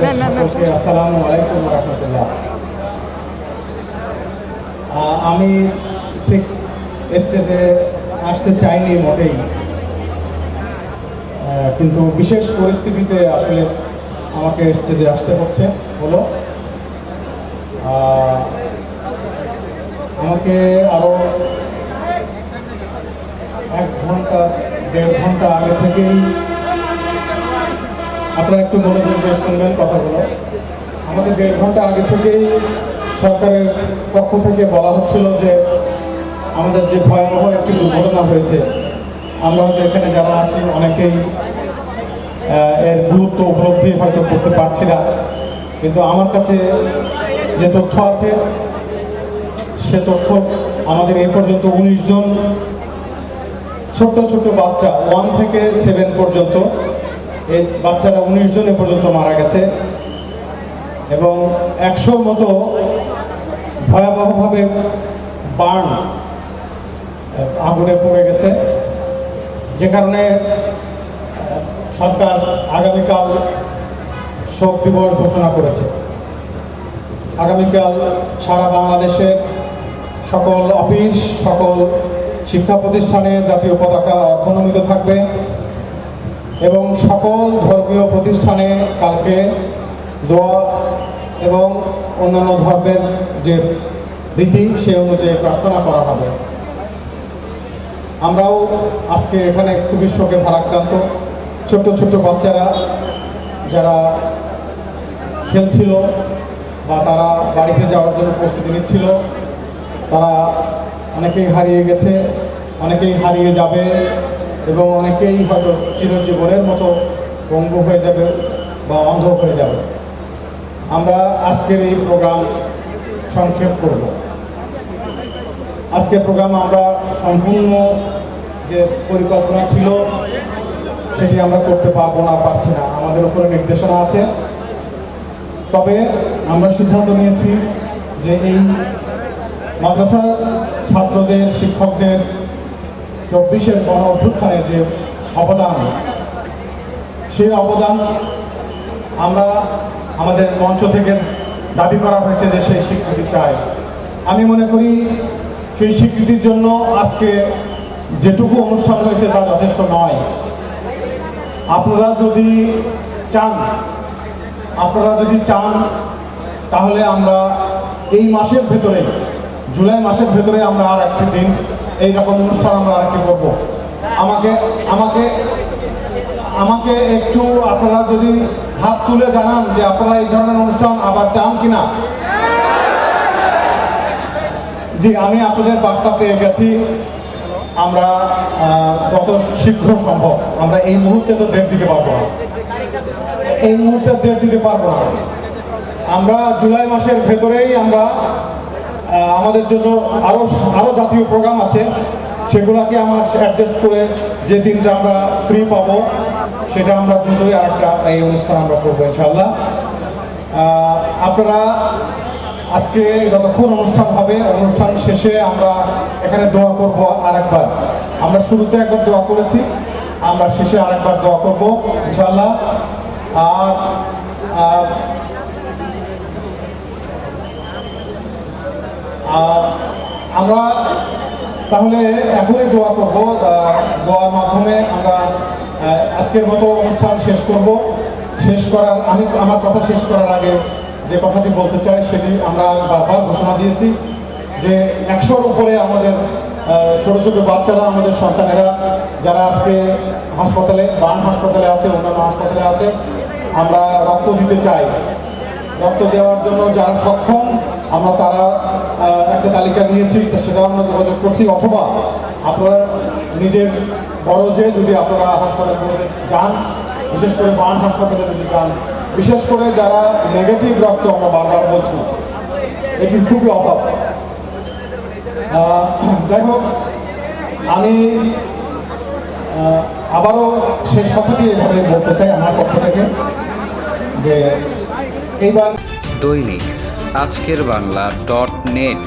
সকলকে আসসালামু আলাইকুম ওয়া রাহমাতুল্লাহ। আমি ঠিক স্টেজে আসতে চাইনি মোটেই, কিন্তু বিশেষ পরিস্থিতিতে আসলে আমাকে স্টেজে আসতে হলো। আমাকে আরো 1-1.5 ঘন্টা আগে থেকেই, আপনারা একটু মনোযোগ দিয়ে শুনবেন কথাগুলো, আমাদের 1.5 ঘন্টা আগে থেকেই সরকারের পক্ষ থেকে বলা হচ্ছিল যে আমাদের যে ভয়াবহ একটি দুর্ঘটনা হয়েছে, আমরা হয়তো এখানে যারা আছি অনেকেই এর গুরুত্ব উপলব্ধি হয়তো করতে পারছি না, কিন্তু আমার কাছে যে তথ্য আছে সে তথ্য আমাদের এই পর্যন্ত 19 জন ছোট্ট ছোট্ট বাচ্চা 1 থেকে 7 পর্যন্ত, এই বাচ্চারা 19 জন এ পর্যন্ত মারা গেছে এবং 100-র মতো ভয়াবহভাবে বার্ন, আগুনে পড়ে গেছে, যে কারণে সরকার আগামীকাল শোক দিবস ঘোষণা করেছে। আগামীকাল সারা বাংলাদেশে সকল অফিস, সকল শিক্ষা প্রতিষ্ঠানে জাতীয় পতাকা অর্ধনমিত থাকবে এবং সকল ধর্মীয় প্রতিষ্ঠানে কালকে দোয়া এবং অন্যান্য ধর্মের যে রীতি সে অনুযায়ী প্রার্থনা করা হবে। আমরাও আজকে এখানে খুবই শোকে ভারাক্রান্ত। ছোট্ট ছোট্ট বাচ্চারা যারা খেলছিল বা তারা বাড়িতে যাওয়ার জন্য প্রস্তুতি নিচ্ছিল, তারা অনেকেই হারিয়ে গেছে, অনেকেই হারিয়ে যাবে এবং অনেকেই হয়তো চিরজীবনের মতো পঙ্গু হয়ে যাবে বা অন্ধ হয়ে যাবে। আমরা আজকের এই প্রোগ্রাম সংক্ষেপ করব। আজকের প্রোগ্রাম আমরা সম্পূর্ণ যে পরিকল্পনা ছিল সেটি আমরা করতে পারছি না, আমাদের উপরে নির্দেশনা আছে। তবে আমরা সিদ্ধান্ত নিয়েছি যে এই মাদ্রাসা ছাত্রদের, শিক্ষকদের 24-এর গণ অভ্যুত্থানের যে অবদান, সেই অবদান আমরা আমাদের মঞ্চ থেকে দাবি করা হয়েছে যে সেই স্বীকৃতি চাই। আমি মনে করি সেই স্বীকৃতির জন্য আজকে যেটুকু অনুষ্ঠান হয়েছে তা যথেষ্ট নয়। আপনারা যদি চান তাহলে আমরা এই মাসের ভেতরে, জুলাই মাসের ভেতরে আমরা আর একটি দিন এইরকম অনুষ্ঠান আমরা আরেকটি করবো। আমাকে একটু আপনারা যদি হাত তুলে জানান যে আপনারা এই ধরনের অনুষ্ঠান আবার চান কিনা। জি, আমি আপনাদের বার্তা পেয়ে গেছি। আমরা যত শীঘ্র সম্ভব, আমরা এই মুহূর্তে তো ডেট দিতে পারবো না, আমরা জুলাই মাসের ভেতরেই আমরা আমাদের জন্য আরো জাতীয় প্রোগ্রাম আছে, সেগুলোকে আমরা অ্যাডজাস্ট করে যে দিনটা আমরা ফ্রি পাবো সেটা আমরা দ্রুতই আরেকটা এই অনুষ্ঠান আমরা করবো ইনশাআল্লাহ। আপনারা আজকে যতক্ষণ অনুষ্ঠান হবে, অনুষ্ঠান শেষে আমরা এখানে দোয়া করব আরেকবার। আমরা শুরুতে একবার দোয়া করেছি, আমরা শেষে আরেকবার দোয়া করব ইনশাআল্লাহ। আর আমরা তাহলে এখনই দোয়া করব, দোয়ার মাধ্যমে আমরা আজকের মতো অনুষ্ঠান শেষ করব। আমার কথা শেষ করার আগে যে কথাটি বলতে চাই সেটি আমরা বারবার ঘোষণা দিয়েছি যে 100-র উপরে আমাদের ছোট ছোট বাচ্চারা, আমাদের সন্তানেরা যারা আজকে হাসপাতালে, বার্ন হাসপাতালে আছে, অন্যান্য হাসপাতালে আছে, আমরা রক্ত দিতে চাই। রক্ত দেওয়ার জন্য যারা সক্ষম আমরা তারা একটা তালিকা দিয়েছি, সেটাও আমরা যোগাযোগ করছি। অথবা আপনারা নিজের খরচে যদি আপনারা হাসপাতালগুলোতে যান, বিশেষ করে বার্ন হাসপাতালে যদি যান, বিশেষ করে যারা নেগেটিভ রক্ত, আমরা বারবার বলছি এটির খুবই অভাব। যাই হোক, আমি আবারও শেষ কথাটি এভাবে বলতে চাই আমার পক্ষ থেকে যে এইবার দৈনিক আজকের বাংলা .net